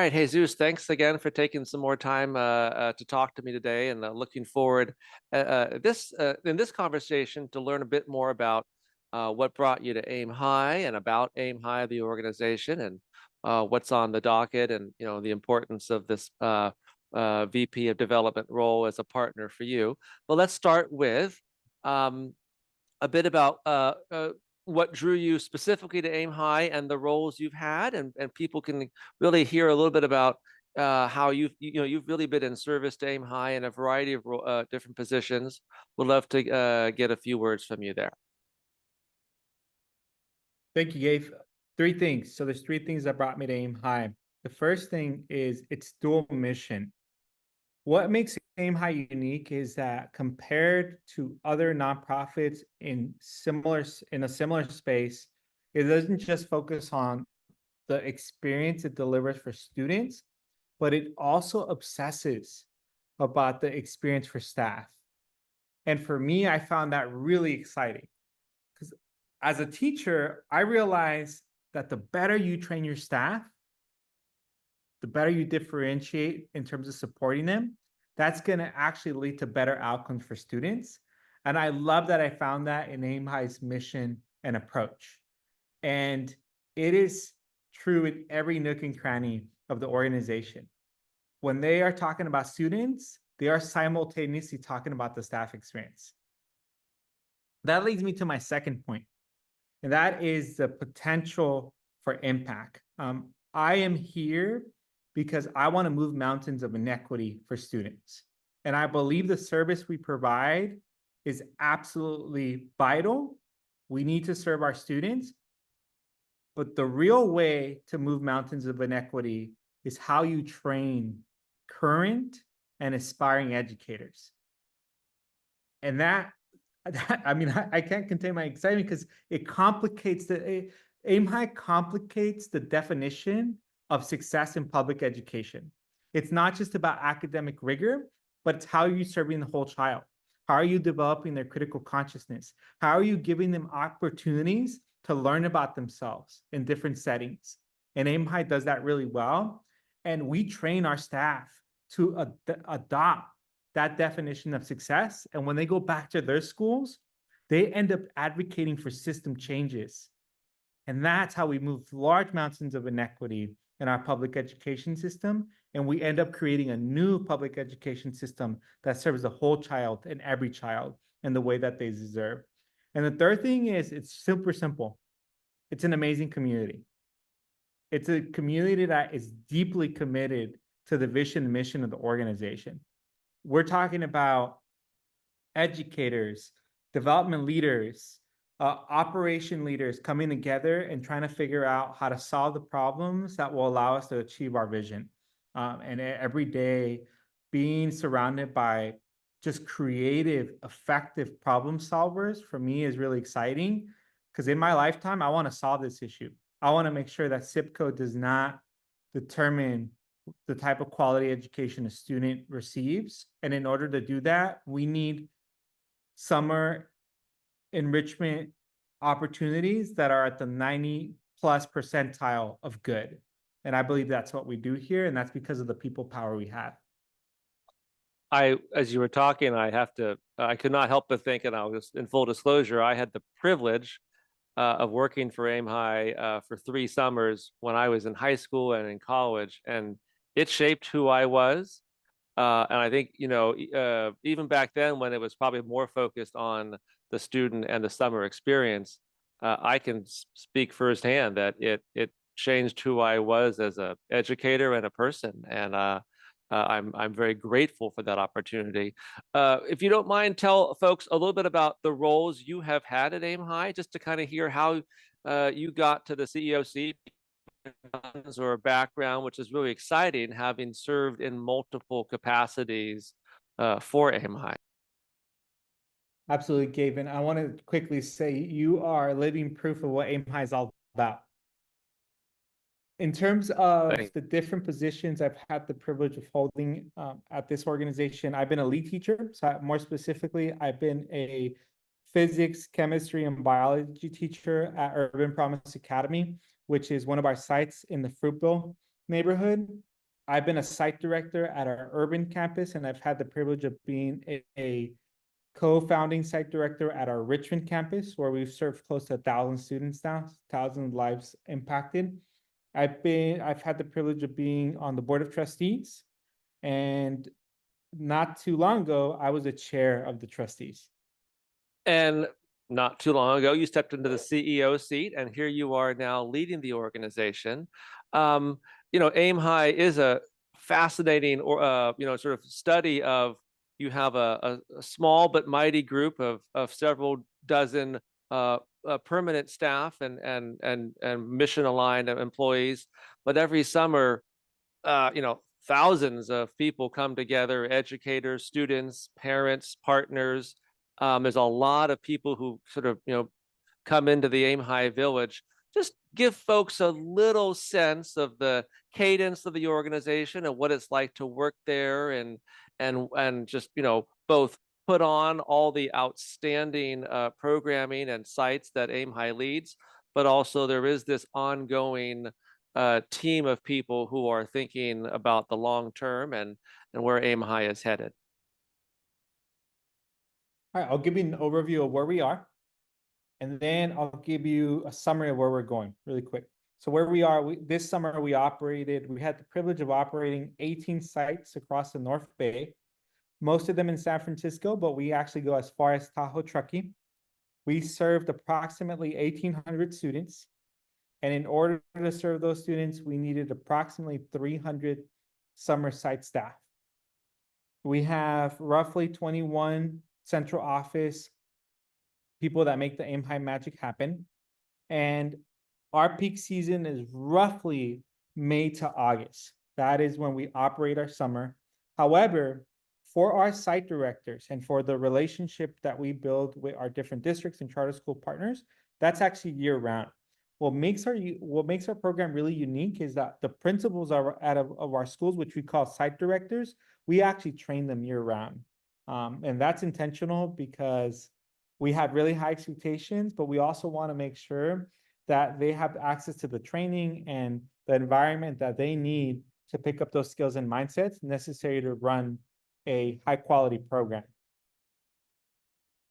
right, Jesus, thanks again for taking some more time to talk to me today, and looking forward this in this conversation to learn a bit more about what brought you to Aim High and about Aim High, the organization, and what's on the docket, and the importance of this VP of development role as a partner for you. But let's start with um, a bit about what drew you specifically to Aim High and the roles you've had, and people can really hear a little bit about how you've really been in service to Aim High in a variety of different positions. Would love to get a few words from you there. Thank you, Gabe. Three things. So there's three things that brought me to Aim High. The first thing is its dual mission. What makes Aim High unique is that compared to other nonprofits in a similar space, it doesn't just focus on the experience it delivers for students, but it also obsesses about the experience for staff. And for me, I found that really exciting because as a teacher, I realized that the better you train your staff, the better you differentiate in terms of supporting them, that's going to actually lead to better outcomes for students. And I love that I found that in Aim High's mission and approach. And it is true in every nook and cranny of the organization. When they are talking about students, they are simultaneously talking about the staff experience. That leads me to my second point, and that is the potential for impact. I am here because I want to move mountains of inequity for students. And I believe the service we provide is absolutely vital. We need to serve our students. But the real way to move mountains of inequity is how you train current and aspiring educators. And I can't contain my excitement because it complicates Aim High complicates the definition of success in public education. It's not just about academic rigor, but it's how you're serving the whole child. How are you developing their critical consciousness? How are you giving them opportunities to learn about themselves in different settings? And Aim High does that really well. And we train our staff to adopt that definition of success. And when they go back to their schools, they end up advocating for system changes. And that's how we move large mountains of inequity in our public education system. And we end up creating a new public education system that serves the whole child and every child in the way that they deserve. And the third thing is it's super simple. It's an amazing community. It's a community that is deeply committed to the vision and mission of the organization. We're talking about educators, development leaders, operation leaders coming together and trying to figure out how to solve the problems that will allow us to achieve our vision. And every day being surrounded by just creative, effective problem solvers for me is really exciting because in my lifetime, I want to solve this issue. I want to make sure that zip code does not determine the type of quality education a student receives. And in order to do that, we need summer enrichment opportunities that are at the 90 plus percentile of good. And I believe that's what we do here. And that's because of the people power we have. As you were talking, I could not help but think, and I'll just, in full disclosure, I had the privilege of working for Aim High for 3 summers when I was in high school and in college, and it shaped who I was. And I think, even back then when it was probably more focused on the student and the summer experience, I can speak firsthand that it changed who I was as a educator and a person. And I'm very grateful for that opportunity. If you don't mind, tell folks a little bit about the roles you have had at Aim High, just to kind of hear how you got to the CEO seat or background, which is really exciting, having served in multiple capacities for Aim High. Absolutely, Gabe. And I want to quickly say you are living proof of what Aim High is all about. In terms of Thanks. the different positions I've had the privilege of holding at this organization, I've been a lead teacher. So more specifically, I've been a physics, chemistry, and biology teacher at Urban Promise Academy, which is one of our sites in the Fruitville neighborhood. I've been a site director at our urban campus, and I've had the privilege of being a co-founding site director at our Richmond campus, where we've served close to 1,000 students now, 1,000 lives impacted. I've had the privilege of being on the board of trustees, and not too long ago, I was a chair of the trustees. And not too long ago, you stepped into the CEO seat, and here you are now leading the organization. Aim High is a fascinating, or sort of study of, you have a small but mighty group of several dozen permanent staff and mission aligned employees, but every summer, thousands of people come together, educators, students, parents, partners. There's a lot of people who sort of, come into the Aim High Village. Just give folks a little sense of the cadence of the organization and what it's like to work there, and just, both put on all the outstanding programming and sites that Aim High leads, but also there is this ongoing team of people who are thinking about the long term and where Aim High is headed. All right, I'll give you an overview of where we are, and then I'll give you a summary of where we're going really quick. So where we are, this summer we had the privilege of operating 18 sites across the North Bay, most of them in San Francisco, but we actually go as far as Tahoe Truckee. We served approximately 1,800 students. And in order to serve those students, we needed approximately 300 summer site staff. We have roughly 21 central office people that make the Aim High magic happen. And our peak season is roughly May to August. That is when we operate our summer. However, for our site directors and for the relationship that we build with our different districts and charter school partners, that's actually year round. What makes our program really unique is that the principals of our schools, which we call site directors, we actually train them year round. And that's intentional because we have really high expectations, but we also want to make sure that they have access to the training and the environment that they need to pick up those skills and mindsets necessary to run a high quality program.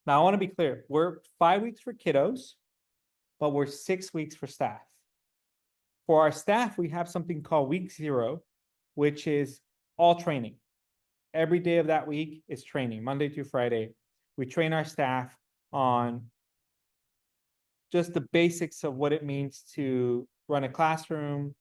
Now, I want to be clear, we're 5 weeks for kiddos, but we're 6 weeks for staff. For our staff, we have something called week 0, which is all training. Every day of that week is training, Monday through Friday. We train our staff on just the basics of what it means to run a classroom,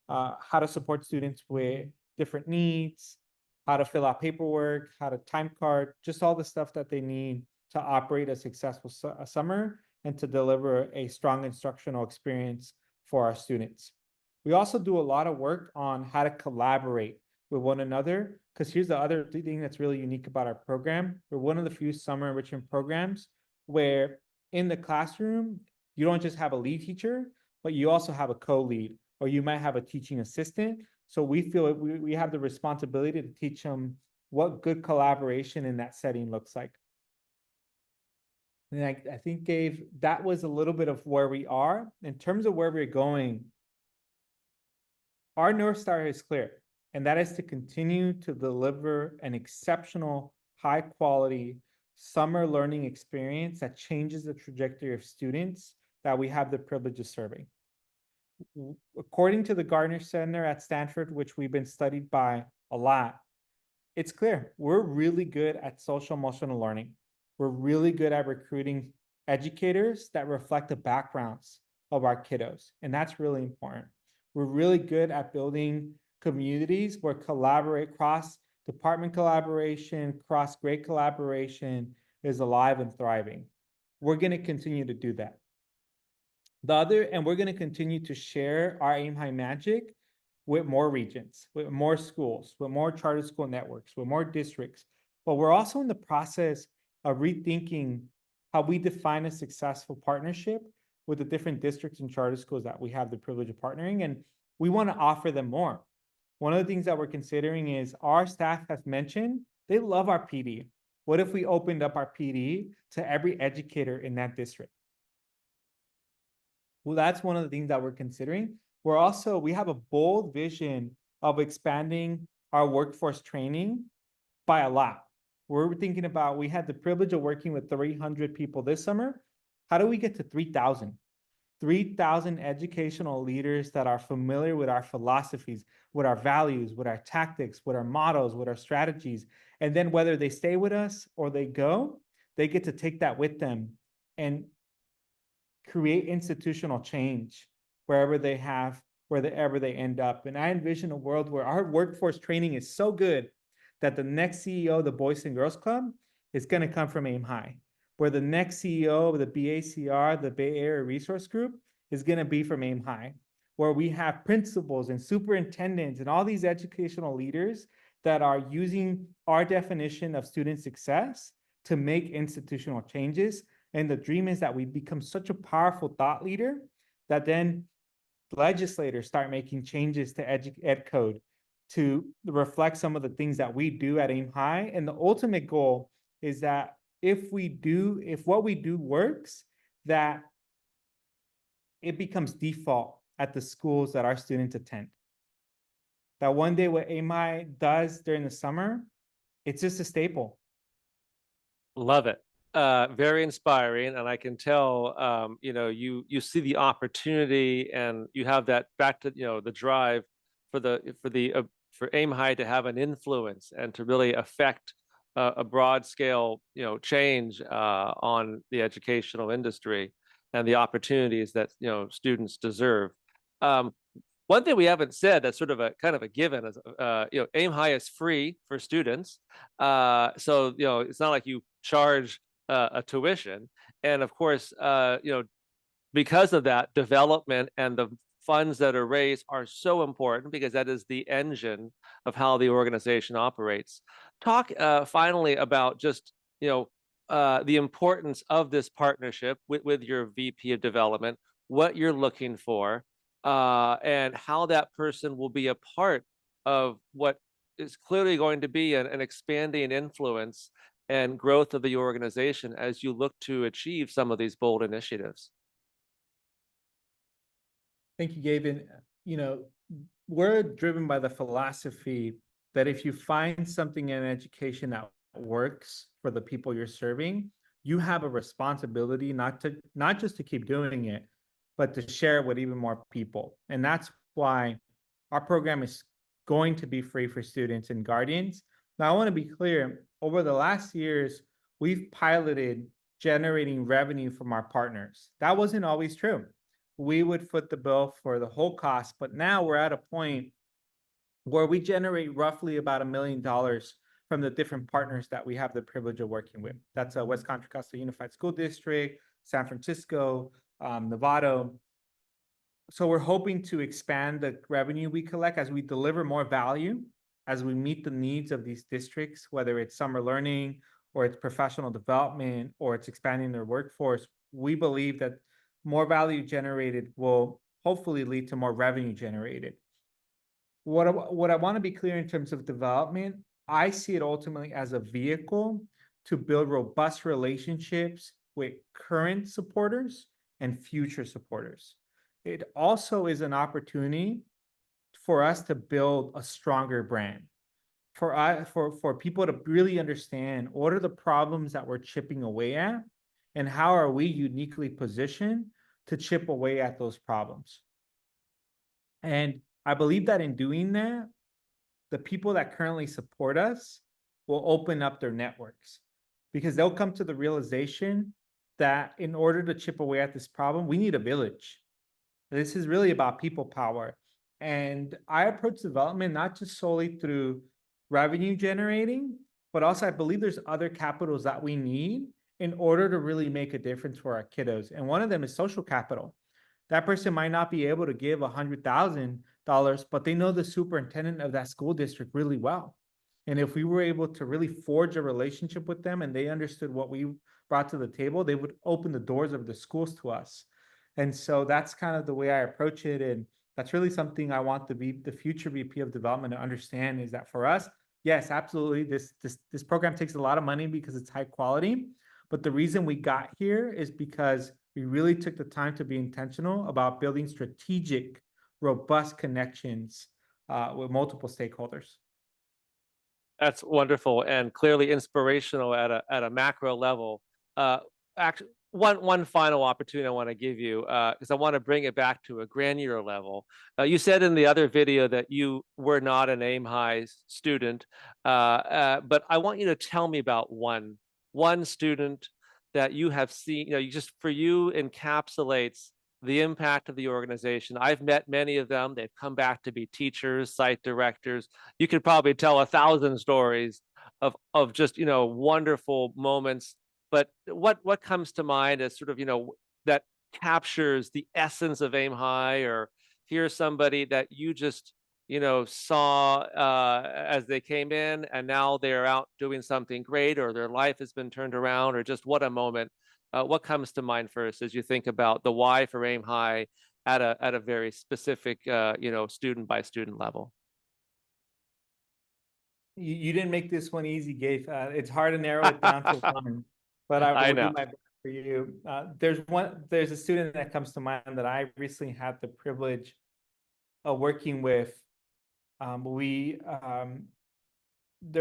how to support students with different needs, how to fill out paperwork, how to time card, just all the stuff that they need to operate a successful summer and to deliver a strong instructional experience for our students. We also do a lot of work on how to collaborate with one another, because here's the other thing that's really unique about our program. We're one of the few summer enrichment programs where in the classroom, you don't just have a lead teacher, but you also have a co-lead, or you might have a teaching assistant. So we feel we have the responsibility to teach them what good collaboration in that setting looks like. And I think, Gabe, that was a little bit of where we are. In terms of where we're going, our North Star is clear, and that is to continue to deliver an exceptional, high quality summer learning experience that changes the trajectory of students that we have the privilege of serving. According to the Gardner Center at Stanford, which we've been studied by a lot, it's clear we're really good at social emotional learning. We're really good at recruiting educators that reflect the backgrounds of our kiddos, and that's really important. We're really good at building communities where cross-department collaboration, cross-grade collaboration is alive and thriving. We're going to continue to do that. And we're going to continue to share our Aim High magic with more regions, with more schools, with more charter school networks, with more districts. But we're also in the process of rethinking how we define a successful partnership with the different districts and charter schools that we have the privilege of partnering, and we want to offer them more. One of the things that we're considering is our staff has mentioned they love our PD. What if we opened up our PD to every educator in that district? Well, that's one of the things that we're considering. We have a bold vision of expanding our workforce training by a lot. We're thinking about, we had the privilege of working with 300 people this summer. How do we get to 3,000? 3,000 educational leaders that are familiar with our philosophies, with our values, with our tactics, with our models, with our strategies. And then whether they stay with us or they go, they get to take that with them and create institutional change wherever they have, wherever they end up. And I envision a world where our workforce training is so good that the next CEO of the Boys and Girls Club is going to come from Aim High, where the next CEO of the BACR, the Bay Area Resource Group, is going to be from Aim High, where we have principals and superintendents and all these educational leaders that are using our definition of student success to make institutional changes. And the dream is that we become such a powerful thought leader that then legislators start making changes to ed code to reflect some of the things that we do at Aim High. And the ultimate goal is that if what we do works, that it becomes default at the schools that our students attend. That one day what Aim High does during the summer, it's just a staple. Love it. Very inspiring, and I can tell, you see the opportunity, and you have that back to the drive for Aim High to have an influence and to really affect a broad scale change on the educational industry and the opportunities that students deserve. One thing we haven't said that's sort of a kind of a given is Aim High is free for students, so it's not like you charge a tuition, and of course because of that, development and the funds that are raised are so important because that is the engine of how the organization operates. Talk finally about just the importance of this partnership with your VP of development, what you're looking for, and how that person will be a part of what is clearly going to be an expanding influence and growth of the organization as you look to achieve some of these bold initiatives. Thank you, Gavin. We're driven by the philosophy that if you find something in education that works for the people you're serving, you have a responsibility not just to keep doing it, but to share it with even more people. And that's why our program is going to be free for students and guardians. Now, I want to be clear, over the last years, we've piloted generating revenue from our partners. That wasn't always true. We would foot the bill for the whole cost, but now we're at a point where we generate roughly about $1 million from the different partners that we have the privilege of working with. That's West Contra Costa Unified School District, San Francisco, Novato. So we're hoping to expand the revenue we collect as we deliver more value, as we meet the needs of these districts, whether it's summer learning or it's professional development or it's expanding their workforce. We believe that more value generated will hopefully lead to more revenue generated. What I want to be clear in terms of development, I see it ultimately as a vehicle to build robust relationships with current supporters and future supporters. It also is an opportunity for us to build a stronger brand, for people to really understand what are the problems that we're chipping away at, and how are we uniquely positioned to chip away at those problems. And I believe that in doing that, the people that currently support us will open up their networks, because they'll come to the realization that in order to chip away at this problem, we need a village. This is really about people power. And I approach development not just solely through revenue generating, but also I believe there's other capitals that we need in order to really make a difference for our kiddos. And one of them is social capital. That person might not be able to give $100,000, but they know the superintendent of that school district really well. And if we were able to really forge a relationship with them and they understood what we brought to the table, they would open the doors of the schools to us. And so that's kind of the way I approach it. And that's really something I want the future VP of development to understand, is that for us, yes, absolutely, this program takes a lot of money because it's high quality. But the reason we got here is because we really took the time to be intentional about building strategic, robust connections with multiple stakeholders. That's wonderful and clearly inspirational at a macro level. Actually, one final opportunity I want to give you because I want to bring it back to a granular level. You said in the other video that you were not an AIM High student, but I want you to tell me about one student that you have seen. You know, you just for you encapsulates the impact of the organization. I've met many of them. They've come back to be teachers, site directors. You could probably tell 1,000 stories of just, you know, wonderful moments. But what comes to mind as sort of, you know, that captures the essence of Aim High, or here's somebody that you just, you know, saw as they came in and now they're out doing something great, or their life has been turned around, or just what a moment. What comes to mind first as you think about the why for Aim High at a very specific, you know, student by student level? You didn't make this one easy, Gabe. It's hard to narrow it down to one, but I I will do know. my best for you. There's a student that comes to mind that I recently had the privilege of working with. There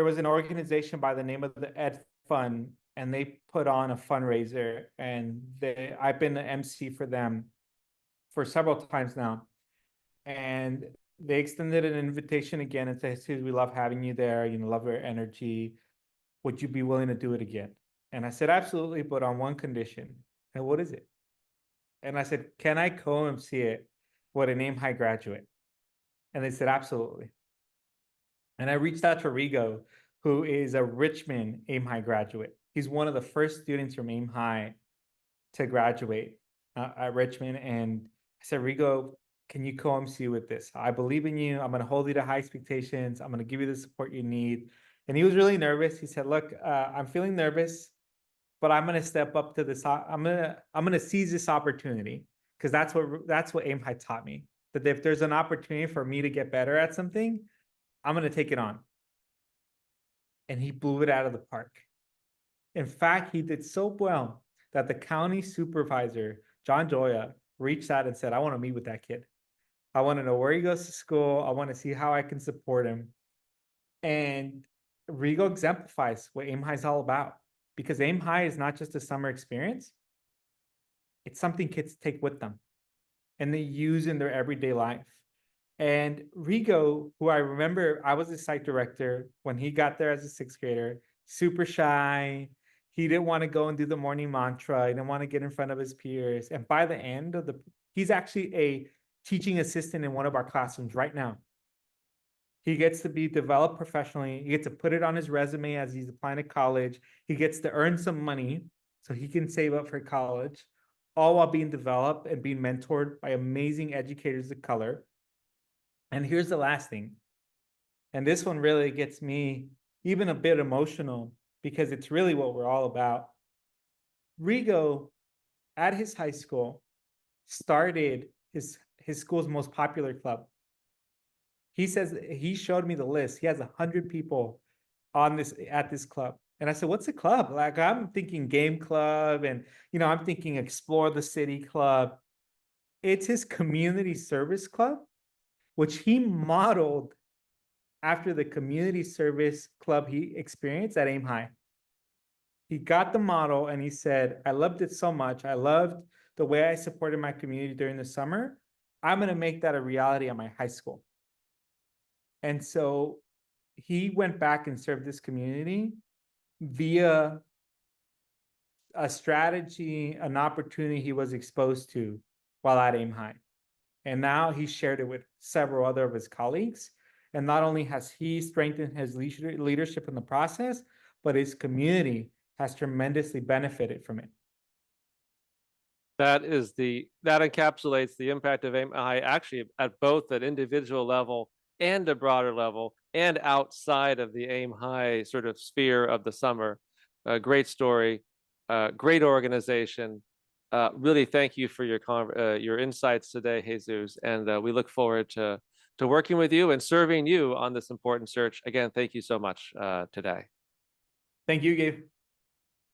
was an organization by the name of the Ed Fund, and they put on a fundraiser, and I've been the MC for them for several times now. And they extended an invitation again and said, "Jesus, we love having you there. You know, love your energy. Would you be willing to do it again?" And I said, "Absolutely, but on one condition." And what is it? And I said, "Can I co-MC it with an Aim High graduate?" And they said, "Absolutely." And I reached out to Rigo, who is a Richmond Aim High graduate. He's one of the first students from Aim High to graduate at Richmond. And I said, "Rigo, can you co-MC with this? I believe in you. I'm going to hold you to high expectations. I'm going to give you the support you need." And he was really nervous. He said, "Look, I'm feeling nervous, but I'm going to step up to this. I'm going to seize this opportunity, because that's what Aim High taught me. That if there's an opportunity for me to get better at something, I'm going to take it on." And he blew it out of the park. In fact, he did so well that the county supervisor, John Joya, reached out and said, "I want to meet with that kid. I want to know where he goes to school. I want to see how I can support him." And Rigo exemplifies what Aim High is all about, because Aim High is not just a summer experience. It's something kids take with them and they use in their everyday life. And Rigo, who I remember, I was a site director when he got there as a sixth grader, super shy. He didn't want to go and do the morning mantra. He didn't want to get in front of his peers. And by the end of he's actually a teaching assistant in one of our classrooms right now. He gets to be developed professionally. He gets to put it on his resume as he's applying to college. He gets to earn some money so he can save up for college, all while being developed and being mentored by amazing educators of color. And here's the last thing. And this one really gets me even a bit emotional, because it's really what we're all about. Rigo, at his high school, started his school's most popular club. He says he showed me the list. He has 100 people at this club. And I said, "What's a club?" Like, I'm thinking game club, and I'm thinking explore the city club. It's his community service club, which he modeled after the community service club he experienced at Aim High. He got the model and he said, "I loved it so much. I loved the way I supported my community during the summer. I'm going to make that a reality at my high school." And so he went back and served this community via a strategy, an opportunity he was exposed to while at Aim High. And now he shared it with several other of his colleagues. And not only has he strengthened his leadership in the process, but his community has tremendously benefited from it. That encapsulates the impact of Aim High actually at both an individual level and a broader level, and outside of the Aim High sort of sphere of the summer. Great story, great organization. Really, thank you for your insights today, Jesus, and we look forward to working with you and serving you on this important search. Again, thank you so much today. Thank you, Gabe.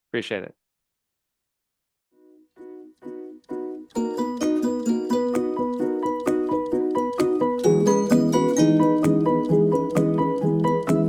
Appreciate it.